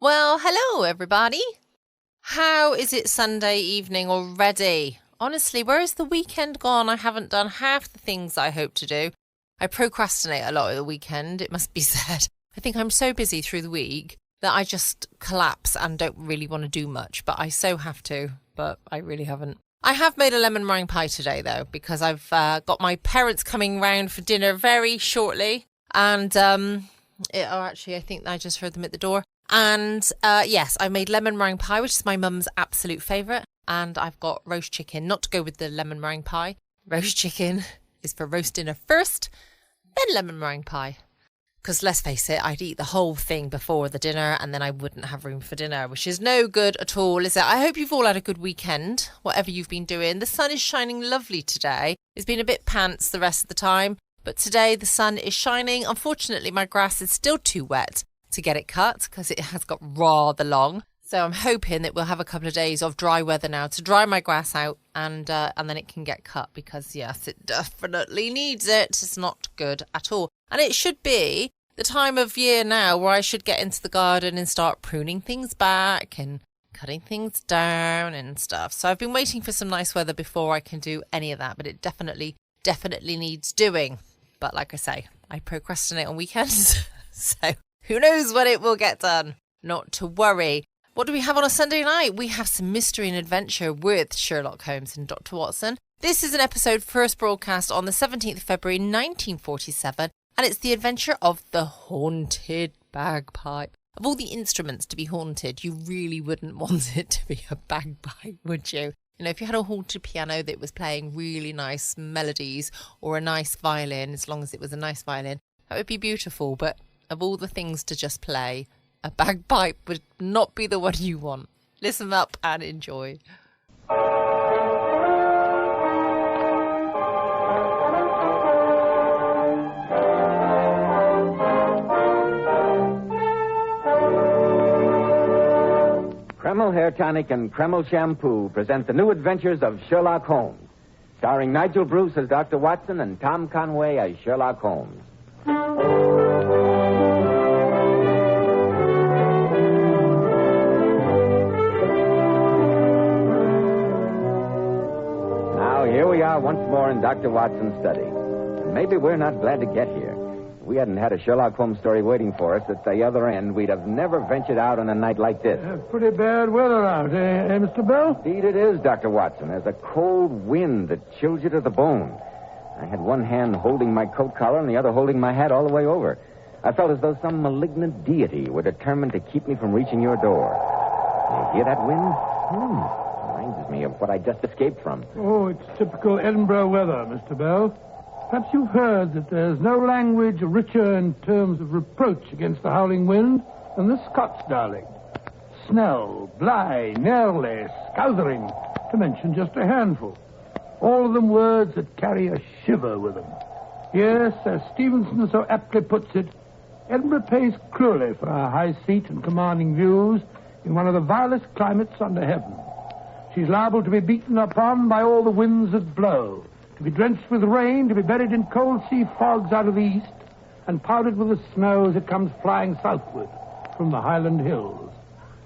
Well, hello, everybody. How is it Sunday evening already? Honestly, where is the weekend gone? I haven't done half the things I hope to do. I procrastinate a lot at the weekend, it must be said. I think I'm so busy through the week that I just collapse and don't really want to do much, but I so have to, but I really haven't. I have made a lemon meringue pie today, though, because I've got my parents coming round for dinner very shortly. And, actually, I think I just heard them at the door. And yes, I made lemon meringue pie, which is my mum's absolute favourite. And I've got roast chicken, not to go with the lemon meringue pie. Roast chicken is for roast dinner first, then lemon meringue pie. Because let's face it, I'd eat the whole thing before the dinner and then I wouldn't have room for dinner, which is no good at all, is it? I hope you've all had a good weekend, whatever you've been doing. The sun is shining lovely today. It's been a bit pants the rest of the time, but today the sun is shining. Unfortunately, my grass is still too wet to get it cut because it has got rather long. So I'm hoping that we'll have a couple of days of dry weather now to dry my grass out and then it can get cut because, yes, it definitely needs it. It's not good at all. And it should be the time of year now where I should get into the garden and start pruning things back and cutting things down and stuff. So I've been waiting for some nice weather before I can do any of that, but it definitely needs doing. But like I say, I procrastinate on weekends, so who knows when it will get done? Not to worry. What do we have on a Sunday night? We have some mystery and adventure with Sherlock Holmes and Dr. Watson. This is an episode first broadcast on the 17th of February 1947, and it's the adventure of the haunted bagpipe. Of all the instruments to be haunted, you really wouldn't want it to be a bagpipe, would you? You know, if you had a haunted piano that was playing really nice melodies or a nice violin, as long as it was a nice violin, that would be beautiful. But of all the things to just play, a bagpipe would not be the one you want. Listen up and enjoy. Kreml Hair Tonic and Kreml Shampoo present the new adventures of Sherlock Holmes, starring Nigel Bruce as Dr. Watson and Tom Conway as Sherlock Holmes. Now, here we are once more in Dr. Watson's study. And maybe we're not glad to get here. If we hadn't had a Sherlock Holmes story waiting for us at the other end, we'd have never ventured out on a night like this. Pretty bad weather out, Mr. Bell? Indeed it is, Dr. Watson. There's a cold wind that chills you to the bone. I had one hand holding my coat collar and the other holding my hat all the way over. I felt as though some malignant deity were determined to keep me from reaching your door. You hear that wind? Reminds me of what I just escaped from. Oh, it's typical Edinburgh weather, Mr. Bell. Perhaps you've heard that there's no language richer in terms of reproach against the howling wind than the Scots dialect. Snell, bly, nearly, scouthering, to mention just a handful. All of them words that carry a shiver with them. Yes, as Stevenson so aptly puts it, Edinburgh pays cruelly for her high seat and commanding views in one of the vilest climates under heaven. She's liable to be beaten upon by all the winds that blow, to be drenched with rain, to be buried in cold sea fogs out of the east, and powdered with the snow as it comes flying southward from the Highland hills.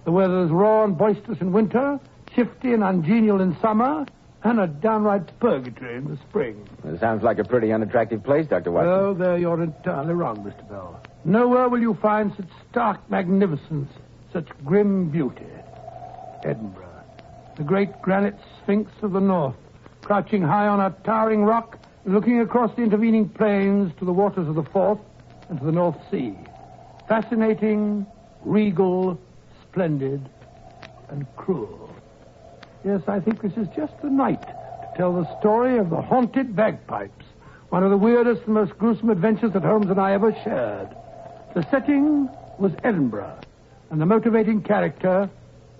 The weather is raw and boisterous in winter, shifty and ungenial in summer, and a downright purgatory in the spring. It sounds like a pretty unattractive place, Dr. Watson. Oh, there you're entirely wrong, Mr. Bell. Nowhere will you find such stark magnificence, such grim beauty. Edinburgh, the great granite sphinx of the north, crouching high on a towering rock, looking across the intervening plains to the waters of the Forth and to the North Sea. Fascinating, regal, splendid, and cruel. Yes, I think this is just the night to tell the story of the haunted bagpipes, one of the weirdest and most gruesome adventures that Holmes and I ever shared. The setting was Edinburgh, and the motivating character,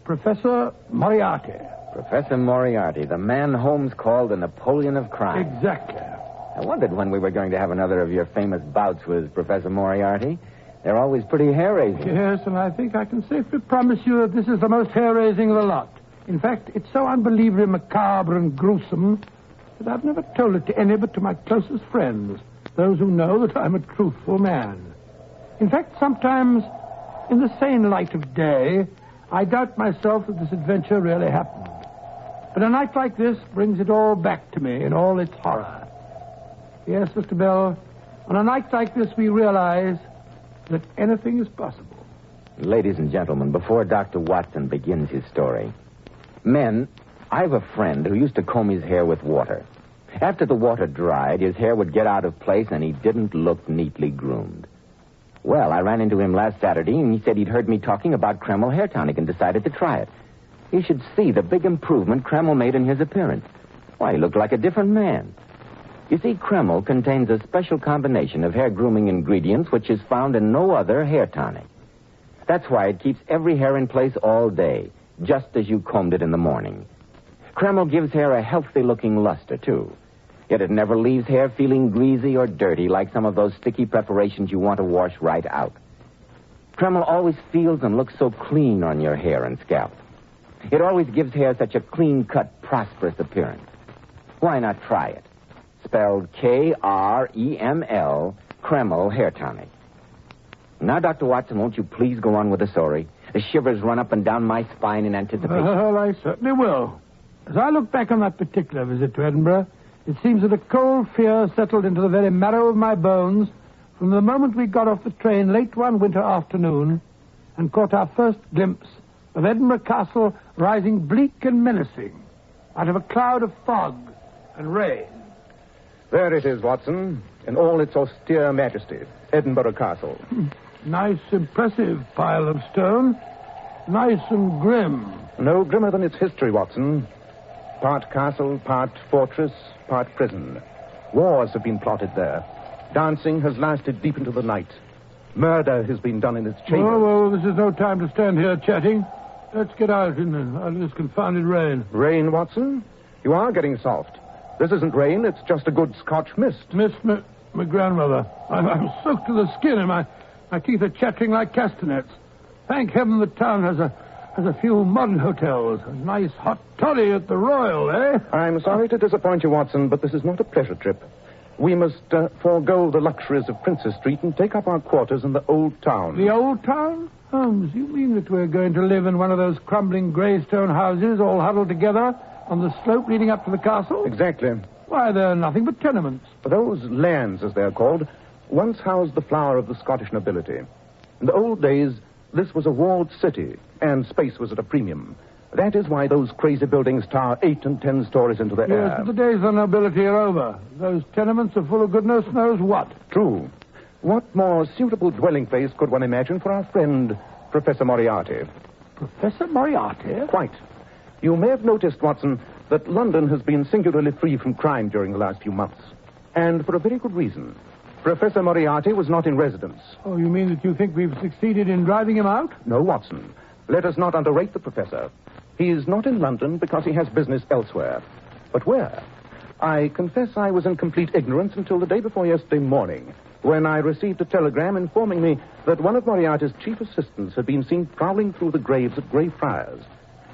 Professor Moriarty. Professor Moriarty, the man Holmes called the Napoleon of crime. Exactly. I wondered when we were going to have another of your famous bouts with Professor Moriarty. They're always pretty hair-raising. Yes, and I think I can safely promise you that this is the most hair-raising of the lot. In fact, it's so unbelievably macabre and gruesome that I've never told it to any but to my closest friends, those who know that I'm a truthful man. In fact, sometimes In the sane light of day, I doubt myself that this adventure really happened. But a night like this brings it all back to me in all its horror. Yes, Mr. Bell, on a night like this we realize that anything is possible. Ladies and gentlemen, before Dr. Watson begins his story, men, I have a friend who used to comb his hair with water. After the water dried, his hair would get out of place and he didn't look neatly groomed. Well, I ran into him last Saturday and he said he'd heard me talking about Kreml hair tonic and decided to try it. You should see the big improvement Kreml made in his appearance. Why, he looked like a different man. You see, Kreml contains a special combination of hair grooming ingredients which is found in no other hair tonic. That's why it keeps every hair in place all day, just as you combed it in the morning. Kreml gives hair a healthy-looking luster, too. Yet it never leaves hair feeling greasy or dirty like some of those sticky preparations you want to wash right out. Kreml always feels and looks so clean on your hair and scalp. It always gives hair such a clean-cut, prosperous appearance. Why not try it? Spelled Kreml, Kreml Hair Tonic. Now, Dr. Watson, won't you please go on with the story? The shivers run up and down my spine in anticipation. Well, I certainly will. As I look back on that particular visit to Edinburgh, it seems that a cold fear settled into the very marrow of my bones from the moment we got off the train late one winter afternoon and caught our first glimpse of Edinburgh Castle rising bleak and menacing out of a cloud of fog and rain. There it is, Watson, in all its austere majesty, Edinburgh Castle. Nice, impressive pile of stone. Nice and grim. No grimmer than its history, Watson. Part castle, part fortress, part prison. Wars have been plotted there. Dancing has lasted deep into the night. Murder has been done in its chambers. Oh, this is no time to stand here chatting. Let's get out in this confounded rain. Rain, Watson? You are getting soft. This isn't rain, it's just a good Scotch mist. Mist, my grandmother. I'm soaked to the skin and my teeth are chattering like castanets. Thank heaven the town has a few modern hotels. A nice hot toddy at the Royal, eh? I'm sorry to disappoint you, Watson, but this is not a pleasure trip. We must forego the luxuries of Princess Street and take up our quarters in the Old Town. The Old Town? Holmes, you mean that we're going to live in one of those crumbling grey stone houses all huddled together on the slope leading up to the castle? Exactly. Why, they're nothing but tenements. Those lands, as they're called, once housed the flower of the Scottish nobility. In the old days, this was a walled city, and space was at a premium. That is why those crazy buildings tower 8 and 10 stories into the air. Yes, but the days of the nobility are over. Those tenements are full of goodness knows what. True. What more suitable dwelling place could one imagine for our friend, Professor Moriarty? Professor Moriarty? Quite. You may have noticed, Watson, that London has been singularly free from crime during the last few months. And for a very good reason. Professor Moriarty was not in residence. Oh, you mean that you think we've succeeded in driving him out? No, Watson. Let us not underrate the professor. He is not in London because he has business elsewhere. But where? I confess I was in complete ignorance until the day before yesterday morning, when I received a telegram informing me that one of Moriarty's chief assistants had been seen prowling through the graves at Greyfriars.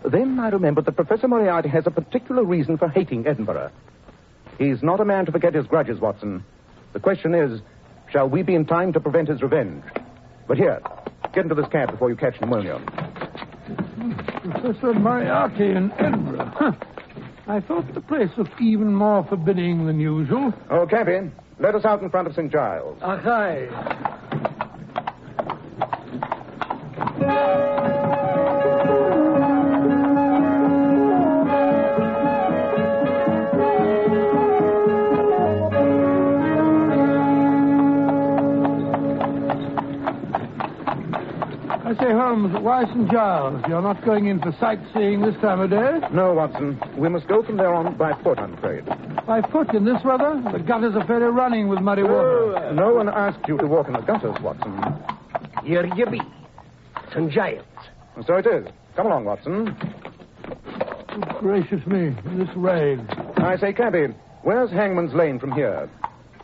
Then I remembered that Professor Moriarty has a particular reason for hating Edinburgh. He's not a man to forget his grudges, Watson. The question is, shall we be in time to prevent his revenge? But here, get into this cab before you catch pneumonia. Professor Moriarty in Edinburgh. Huh. I thought the place looked even more forbidding than usual. Oh, cabby, let us out in front of St. Giles. Aye. I say, Holmes, why St. Giles? You're not going in for sightseeing this time of day? No, Watson. We must go from there on by foot, I'm afraid. By foot in this weather? The gutters are fairly running with muddy water. No one asked you to walk in the gutters, Watson. Here you be. St. Giles. So it is. Come along, Watson. Good gracious me, in this rain. I say, cabby, where's Hangman's Lane from here?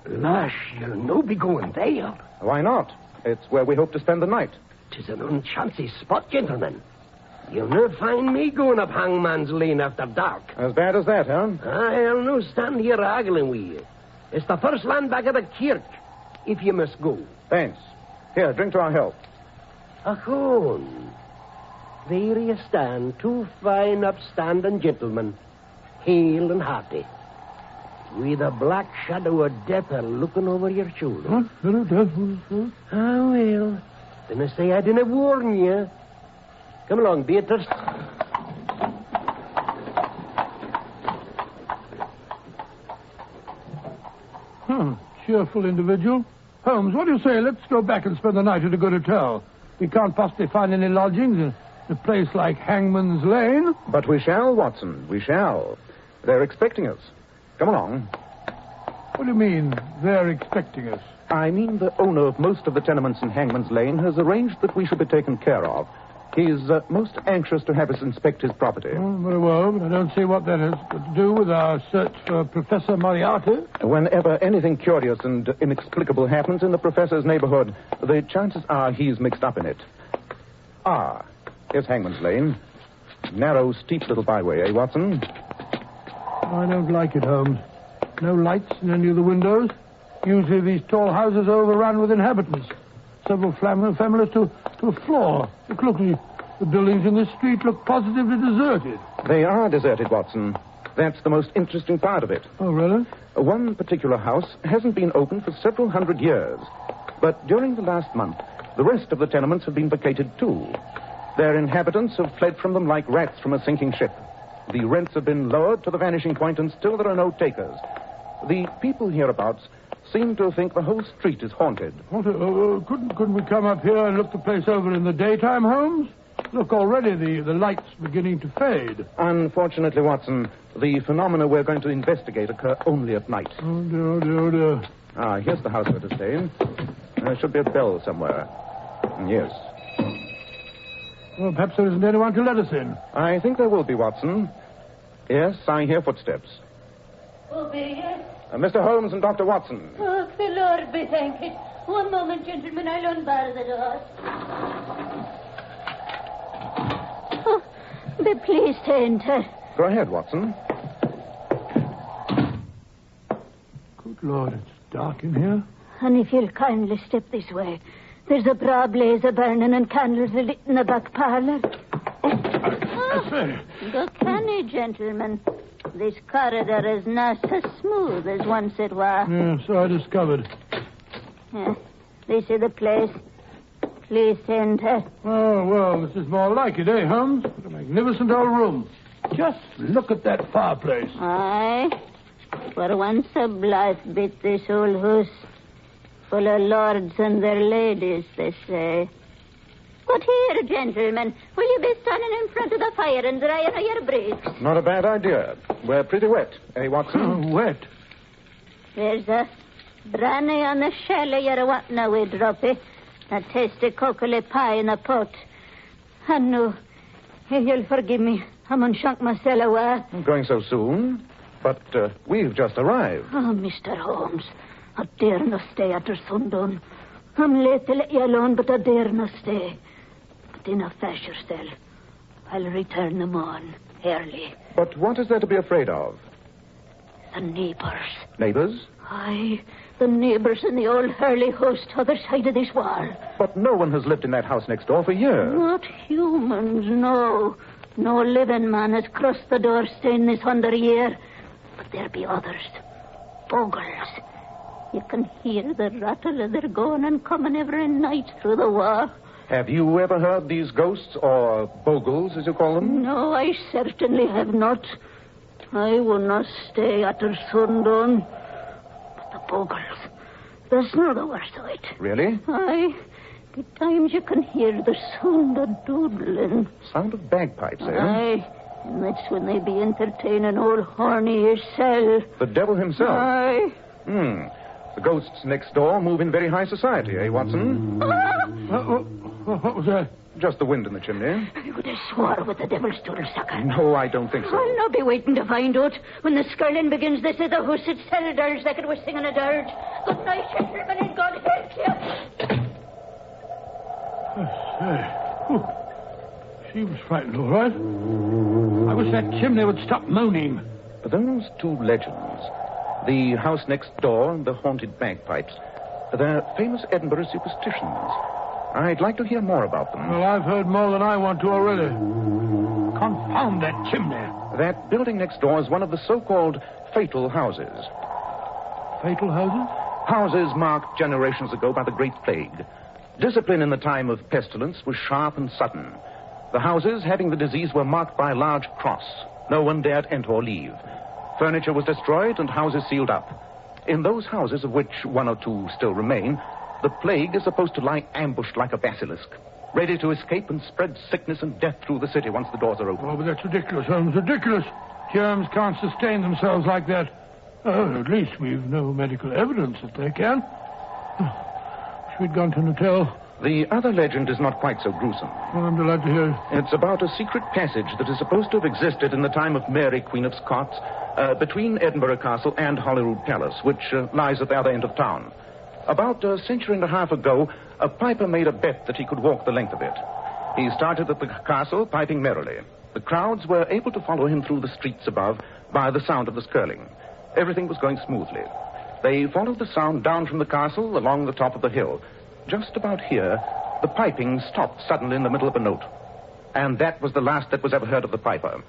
Lash, you'll no be going there. Why not? It's where we hope to spend the night. 'Tis an unchancy spot, gentlemen. You'll not find me going up Hangman's Lane after dark. As bad as that, huh? I'll no stand here haggling with you. It's the first land back of the kirk, if you must go. Thanks. Here, drink to our health. Holmes. There you stand, two fine, upstanding gentlemen, hale and hearty, with a black shadow of death looking over your shoulder. What? Hello, Death. Ah, well, then I say I didn't warn you. Come along, Beatrice. Cheerful individual. Holmes, what do you say? Let's go back and spend the night at a good hotel. We can't possibly find any lodgings in a place like Hangman's Lane. But we shall, Watson. We shall. They're expecting us. Come along. What do you mean, they're expecting us? I mean the owner of most of the tenements in Hangman's Lane has arranged that we should be taken care of. He's most anxious to have us inspect his property. Oh, very well, but I don't see what that has got to do with our search for Professor Moriarty. Whenever anything curious and inexplicable happens in the professor's neighborhood, the chances are he's mixed up in it. Ah, here's Hangman's Lane. Narrow, steep little byway, eh, Watson? I don't like it, Holmes. No lights in any of the windows. Usually these tall houses are overrun with inhabitants. Several families to a floor. Look, the buildings in this street look positively deserted. They are deserted, Watson. That's the most interesting part of it. Oh, really? One particular house hasn't been open for several hundred years. But during the last month, the rest of the tenements have been vacated, too. Their inhabitants have fled from them like rats from a sinking ship. The rents have been lowered to the vanishing point, and still there are no takers. The people hereabouts seem to think the whole street is haunted. Couldn't we come up here and look the place over in the daytime, Holmes? Look, already the light's beginning to fade. Unfortunately, Watson, the phenomena we're going to investigate occur only at night. Oh, dear. Ah, here's the house we're to stay in. There should be a bell somewhere. Yes. Well, perhaps there isn't anyone to let us in. I think there will be, Watson. Yes, I hear footsteps. Oh, yes. Mr. Holmes and Dr. Watson. Oh, the Lord be thanked. One moment, gentlemen. I'll unbar the door. Oh, be pleased to enter. Go ahead, Watson. Good Lord, it's dark in here. And if you'll kindly step this way, there's a broad blaze a burning and candles are lit in the back parlour. I say. Go canny, gentlemen. This corridor is not so smooth as once it was. Yeah, so I discovered. This is the place. Please enter. Oh, well, this is more like it, eh, Holmes? What a magnificent old room. Just look at that fireplace. Aye. For once a blithe bit, this old house. Full of lords and their ladies, they say. But here, gentlemen, will you be standing in front of the fire and drying your breeks? Not a bad idea. We're pretty wet, eh, Watson? Wet. There's a brandy on the shell of your what now, we drop it. A tasty cockle pie in a pot. And no, you'll forgive me. I'm unshunk myself a while. Going so soon? But we've just arrived. Oh, Mr. Holmes, I dare not stay after sundown. I'm late to let you alone, but I dare not stay. But in a fash yourself. I'll return them on early. But what is there to be afraid of? The neighbours. Neighbors? Aye, the neighbours in the old Hurley house t'other side of this wall. But no one has lived in that house next door for years. Not humans, no. No living man has crossed the door staying this 100 year. But there be others. Bogles. You can hear the rattle of their going and coming every night through the wall. Have you ever heard these ghosts, or bogles, as you call them? No, I certainly have not. I will not stay after sundown. But the bogles, there's no the worst of it. Really? Aye. At times you can hear the sound of doodling. Sound of bagpipes, eh? Aye. And that's when they be entertaining old Horny yourself. The devil himself? Aye. The ghosts next door move in very high society, eh, Watson? What was that? Just the wind in the chimney. I would have swore with the devil's doodle sucker. No, I don't think so. I'll not be waiting to find out. When the skirling begins, this is the house itself dirge like it was singing a dirge. Good night, gentlemen, and God help you. She was frightened, all right. I wish that chimney would stop moaning. Those two legends, the house next door and the haunted bagpipes, they're famous Edinburgh superstitions. I'd like to hear more about them. Well, I've heard more than I want to already. Confound that chimney. That building next door is one of the so-called fatal houses. Fatal houses? Houses marked generations ago by the Great Plague. Discipline in the time of pestilence was sharp and sudden. The houses having the disease were marked by a large cross. No one dared enter or leave. Furniture was destroyed and houses sealed up. In those houses, of which one or two still remain, the plague is supposed to lie ambushed like a basilisk, ready to escape and spread sickness and death through the city once the doors are open. Oh, but that's ridiculous, Holmes, ridiculous. Germs can't sustain themselves like that. Oh, at least we've no medical evidence that they can. Wish we'd gone to an hotel. The other legend is not quite so gruesome. Well, I'm delighted to hear it. It's about a secret passage that is supposed to have existed in the time of Mary, Queen of Scots, between Edinburgh Castle and Holyrood Palace, which lies at the other end of town. About a century and a half ago, a piper made a bet that he could walk the length of it. He started at the castle, piping merrily. The crowds were able to follow him through the streets above by the sound of the skirling. Everything was going smoothly. They followed the sound down from the castle along the top of the hill. Just about here, the piping stopped suddenly in the middle of a note. And that was the last that was ever heard of the piper.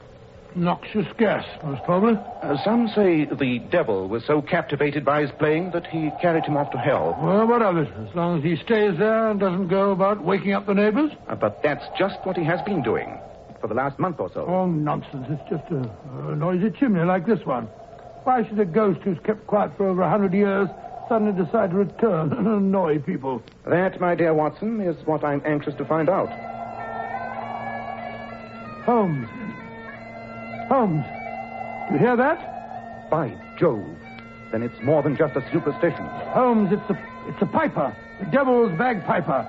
Noxious gas, most probably. Some say the devil was so captivated by his playing that he carried him off to hell. Well, what of it? As long as he stays there and doesn't go about waking up the neighbors. But that's just what he has been doing for the last month or so. Oh, nonsense. It's just a noisy chimney like this one. Why should a ghost who's kept quiet for over 100 years suddenly decide to return and annoy people? That, my dear Watson, is what I'm anxious to find out. Holmes. Holmes, do you hear that? By Jove. Then it's more than just a superstition. Holmes, it's a piper. The devil's bagpiper.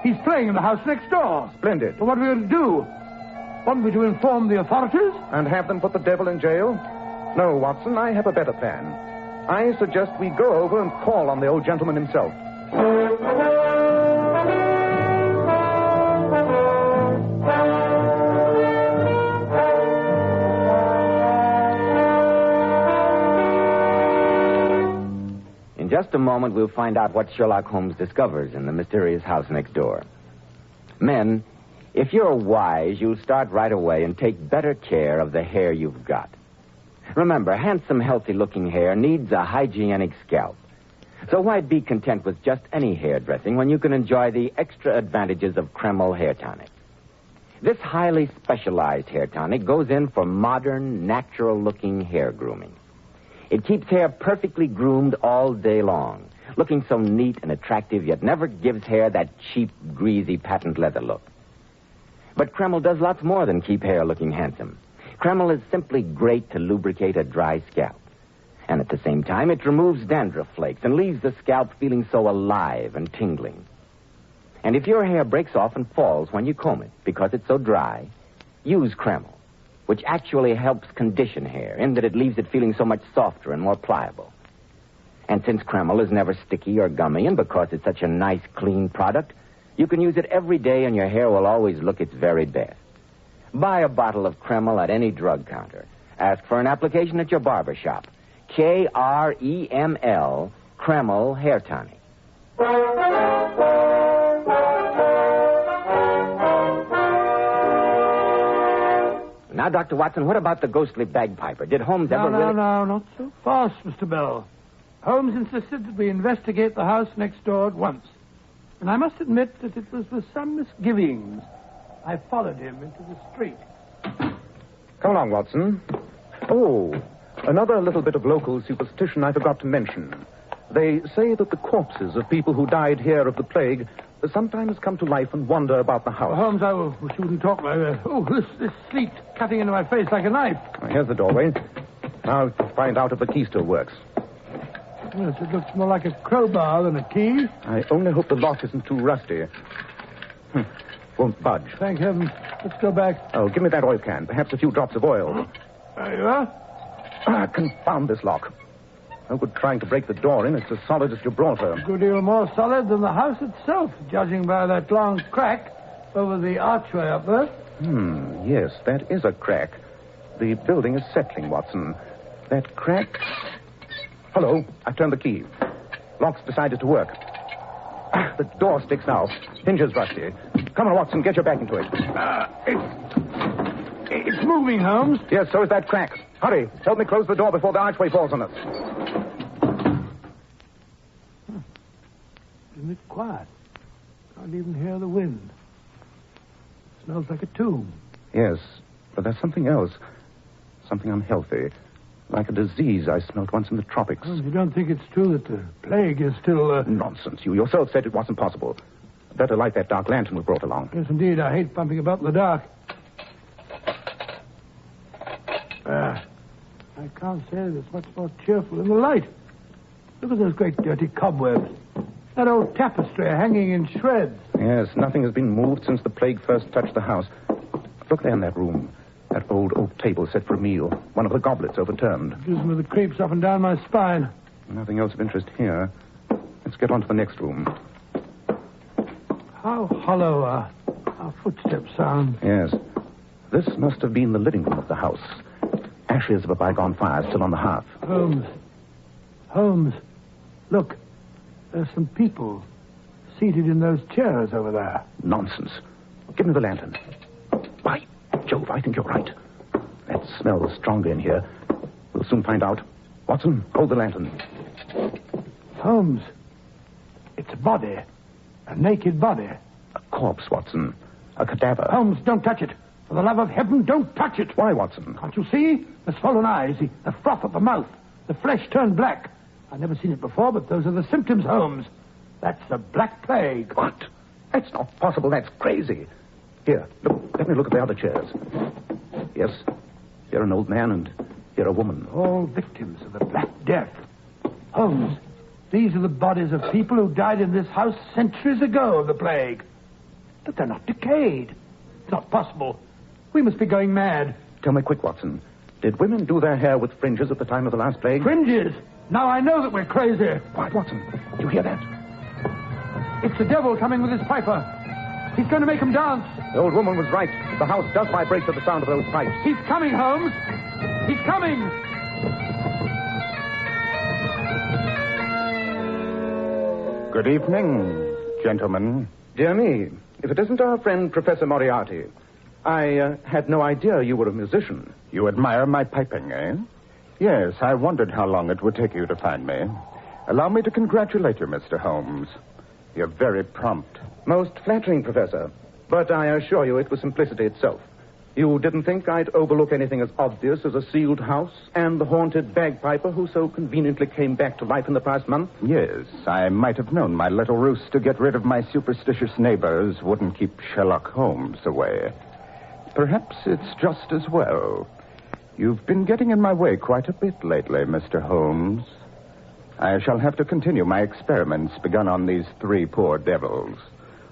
He's playing in the house next door. Splendid. Well, what are we going to do? Want me to inform the authorities? And have them put the devil in jail? No, Watson, I have a better plan. I suggest we go over and call on the old gentleman himself. In just a moment, we'll find out what Sherlock Holmes discovers in the mysterious house next door. Men, if you're wise, you'll start right away and take better care of the hair you've got. Remember, handsome, healthy-looking hair needs a hygienic scalp. So why be content with just any hair dressing when you can enjoy the extra advantages of Kreml Hair Tonic? This highly specialized hair tonic goes in for modern, natural-looking hair grooming. It keeps hair perfectly groomed all day long, looking so neat and attractive, yet never gives hair that cheap, greasy patent leather look. But Kreml does lots more than keep hair looking handsome. Kreml is simply great to lubricate a dry scalp. And at the same time, it removes dandruff flakes and leaves the scalp feeling so alive and tingling. And if your hair breaks off and falls when you comb it because it's so dry, use Kreml, which actually helps condition hair in that it leaves it feeling so much softer and more pliable. And since Kreml is never sticky or gummy, and because it's such a nice, clean product, you can use it every day and your hair will always look its very best. Buy a bottle of Kreml at any drug counter. Ask for an application at your barber shop. Kreml, Kreml Hair Tonic. Now, Dr. Watson, what about the ghostly bagpiper? Did Holmes ever really... No, not so fast, Mr. Bell. Holmes insisted that we investigate the house next door at once. And I must admit that it was with some misgivings I followed him into the street. Come along, Watson. Oh, another little bit of local superstition I forgot to mention. They say that the corpses of people who died here of the plague sometimes come to life and wander about the house. Holmes, I wish you wouldn't talk like that. Oh, this sleet cutting into my face like a knife. Here's the doorway. Now to find out if the key still works. Yes, it looks more like a crowbar than a key. I only hope the lock isn't too rusty. Won't budge. Thank heaven. Let's go back. Oh, give me that oil can. Perhaps a few drops of oil. There you are. Confound this lock. No good trying to break the door in. It's as solid as Gibraltar. A good deal more solid than the house itself, judging by that long crack over the archway up there. Yes, that is a crack. The building is settling, Watson. That crack... Hello, I've turned the key. Lock's decided to work. The door sticks now. Hinges rusty. Come on, Watson, get your back into it. It's moving, Holmes. Yes, so is that crack. Hurry, help me close the door before the archway falls on us. Isn't it quiet? Can't even hear the wind. Smells like a tomb. Yes, but there's something else. Something unhealthy. Like a disease I smelt once in the tropics. Holmes, you don't think it's true that the plague is still... Nonsense. You yourself said it wasn't possible. Better light that dark lantern we brought along. Yes, indeed. I hate bumping about in the dark. I can't say that it's much more cheerful in the light. Look at those great dirty cobwebs. That old tapestry hanging in shreds. Yes, nothing has been moved since the plague first touched the house. Look there in that room. That old oak table set for a meal. One of the goblets overturned. Gives me the creeps up and down my spine. Nothing else of interest here. Let's get on to the next room. How hollow our footsteps sound. Yes. This must have been the living room of the house. Ashes of a bygone fire still on the hearth. Holmes. Look. There's some people seated in those chairs over there. Nonsense. Give me the lantern. By Jove, I think you're right. That smells stronger in here. We'll soon find out. Watson, hold the lantern. Holmes. It's a body. A naked body. A corpse, Watson. A cadaver. Holmes, don't touch it. For the love of heaven, don't touch it. Why, Watson? Can't you see? The swollen eyes, the froth at the mouth, the flesh turned black. I've never seen it before, but those are the symptoms, Holmes. That's the Black Plague. What? That's not possible. That's crazy. Here, look. Let me look at the other chairs. Yes, here an old man and here a woman. All victims of the Black Death. Holmes, these are the bodies of people who died in this house centuries ago of the plague. But they're not decayed. It's not possible. We must be going mad. Tell me quick, Watson. Did women do their hair with fringes at the time of the last plague? Fringes? Now I know that we're crazy. Quiet, Watson. Do you hear that? It's the devil coming with his piper. He's going to make him dance. The old woman was right. The house does vibrate to the sound of those pipes. He's coming, Holmes. He's coming. Good evening, gentlemen. Dear me, if it isn't our friend Professor Moriarty. I had no idea you were a musician. You admire my piping, eh? Yes, I wondered how long it would take you to find me. Allow me to congratulate you, Mr. Holmes. You're very prompt. Most flattering, Professor. But I assure you it was simplicity itself. You didn't think I'd overlook anything as obvious as a sealed house and the haunted bagpiper who so conveniently came back to life in the past month? Yes, I might have known my little ruse to get rid of my superstitious neighbors wouldn't keep Sherlock Holmes away. Perhaps it's just as well. You've been getting in my way quite a bit lately, Mr. Holmes. I shall have to continue my experiments begun on these three poor devils.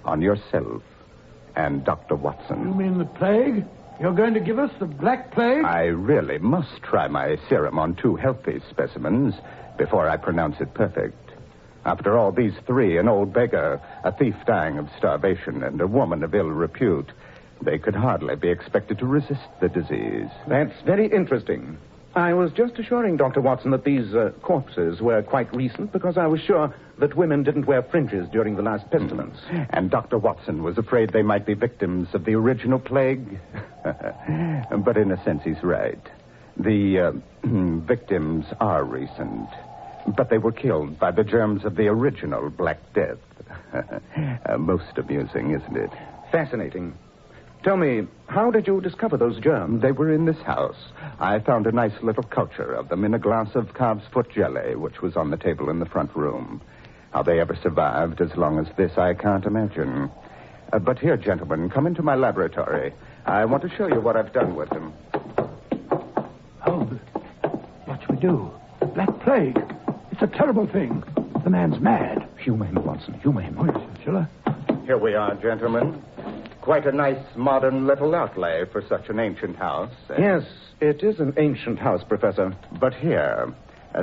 On yourself and Dr. Watson. You mean the plague? You're going to give us the Black Plague? I really must try my serum on two healthy specimens before I pronounce it perfect. After all, these three, an old beggar, a thief dying of starvation, and a woman of ill repute, they could hardly be expected to resist the disease. That's very interesting. I was just assuring Dr. Watson that these corpses were quite recent because I was sure that women didn't wear fringes during the last pestilence. And Dr. Watson was afraid they might be victims of the original plague. But in a sense, he's right. The victims are recent, but they were killed by the germs of the original Black Death. Most amusing, isn't it? Fascinating. Tell me, how did you discover those germs? They were in this house. I found a nice little culture of them in a glass of calf's foot jelly, which was on the table in the front room. How they ever survived as long as this, I can't imagine. But here, gentlemen, come into my laboratory. I want to show you what I've done with them. Holmes, what shall we do? The Black Plague. It's a terrible thing. The man's mad. Humor him, Watson. Humor him. Oh, yes, shall I? Here we are, gentlemen. Quite a nice modern little outlay for such an ancient house. Yes, it is an ancient house, Professor. But here,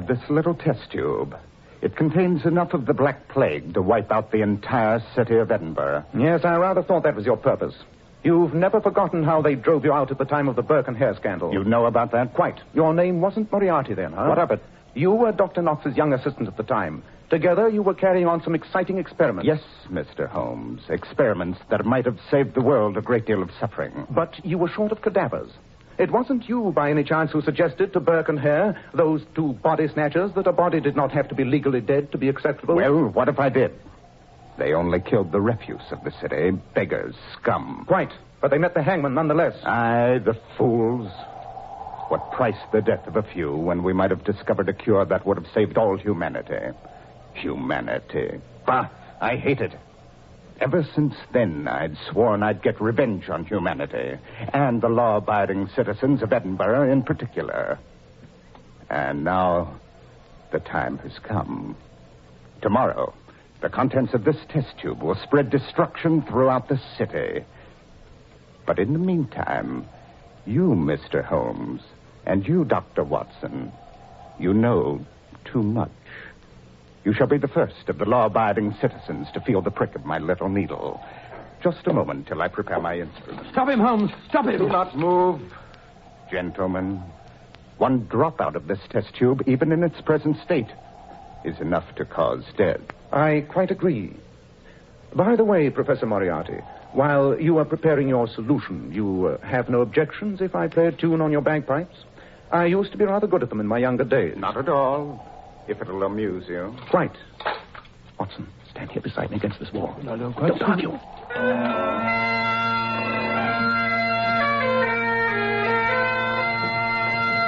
this little test tube. It contains enough of the Black Plague to wipe out the entire city of Edinburgh. Yes, I rather thought that was your purpose. You've never forgotten how they drove you out at the time of the Burke and Hare scandal. You know about that? Quite. Your name wasn't Moriarty then, huh? What of it? You were Dr. Knox's young assistant at the time. Together, you were carrying on some exciting experiments. Yes, Mr. Holmes. Experiments that might have saved the world a great deal of suffering. But you were short of cadavers. It wasn't you, by any chance, who suggested to Burke and Hare, those two body snatchers, that a body did not have to be legally dead to be acceptable? Well, what if I did? They only killed the refuse of the city. Beggars, scum. Quite. But they met the hangman nonetheless. Aye, the fools. What price the death of a few when we might have discovered a cure that would have saved all humanity? Humanity. Bah, I hate it. Ever since then, I'd sworn I'd get revenge on humanity, and the law-abiding citizens of Edinburgh in particular. And now, the time has come. Tomorrow, the contents of this test tube will spread destruction throughout the city. But in the meantime, you, Mr. Holmes, and you, Dr. Watson, you know too much. You shall be the first of the law-abiding citizens to feel the prick of my little needle. Just a moment till I prepare my instruments. Stop him, Holmes. Stop him. Do not move, gentlemen. One drop out of this test tube, even in its present state, is enough to cause death. I quite agree. By the way, Professor Moriarty, while you are preparing your solution, you have no objections if I play a tune on your bagpipes? I used to be rather good at them in my younger days. Not at all, if it'll amuse you. Quite. Watson, stand here beside me against this wall. No, don't quite argue.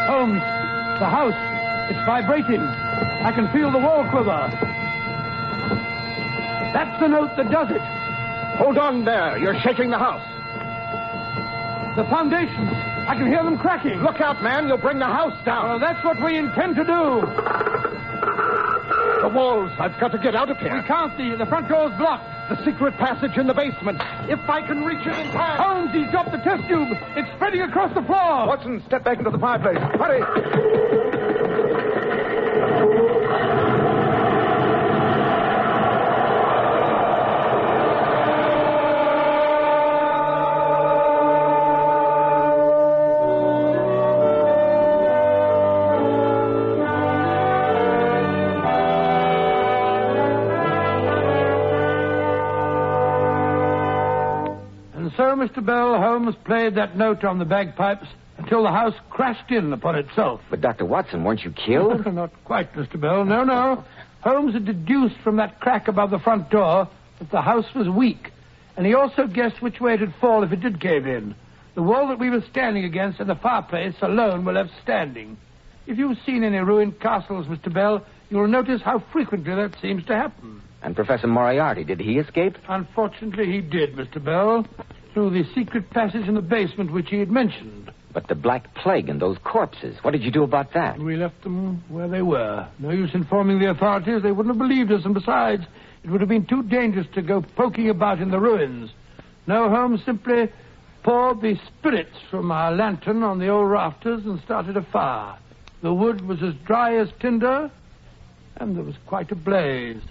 Holmes, the house. It's vibrating. I can feel the wall quiver. That's the note that does it. Hold on there. You're shaking the house. The foundations. I can hear them cracking. Look out, man. You'll bring the house down. Oh, that's what we intend to do. The walls. I've got to get out of here. We can't. The front door's blocked. The secret passage in the basement. If I can reach it in time. Holmes, he's dropped the test tube. It's spreading across the floor. Watson, step back into the fireplace. Hurry. So, Mr. Bell, Holmes played that note on the bagpipes until the house crashed in upon itself. But, Dr. Watson, weren't you killed? Not quite, Mr. Bell. No. Holmes had deduced from that crack above the front door that the house was weak. And he also guessed which way it would fall if it did cave in. The wall that we were standing against and the fireplace alone were left standing. If you've seen any ruined castles, Mr. Bell, you'll notice how frequently that seems to happen. And Professor Moriarty, did he escape? Unfortunately, he did, Mr. Bell. Through the secret passage in the basement which he had mentioned. But the Black Plague and those corpses, what did you do about that? We left them where they were. No use informing the authorities. They wouldn't have believed us, and besides, it would have been too dangerous to go poking about in the ruins. No, Holmes simply poured the spirits from our lantern on the old rafters and started a fire. The wood was as dry as tinder, and there was quite a blaze.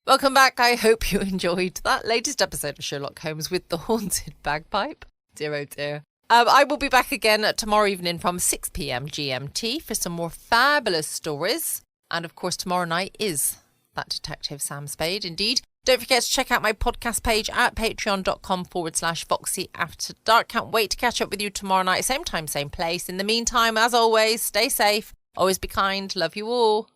Welcome back. I hope you enjoyed that latest episode of Sherlock Holmes with the haunted bagpipe. Dear, oh dear. I will be back again tomorrow evening from 6 p.m. GMT for some more fabulous stories. And of course, tomorrow night is that Detective Sam Spade, indeed. Don't forget to check out my podcast page at patreon.com/Foxy After Dark. Can't wait to catch up with you tomorrow night. Same time, same place. In the meantime, as always, stay safe. Always be kind. Love you all.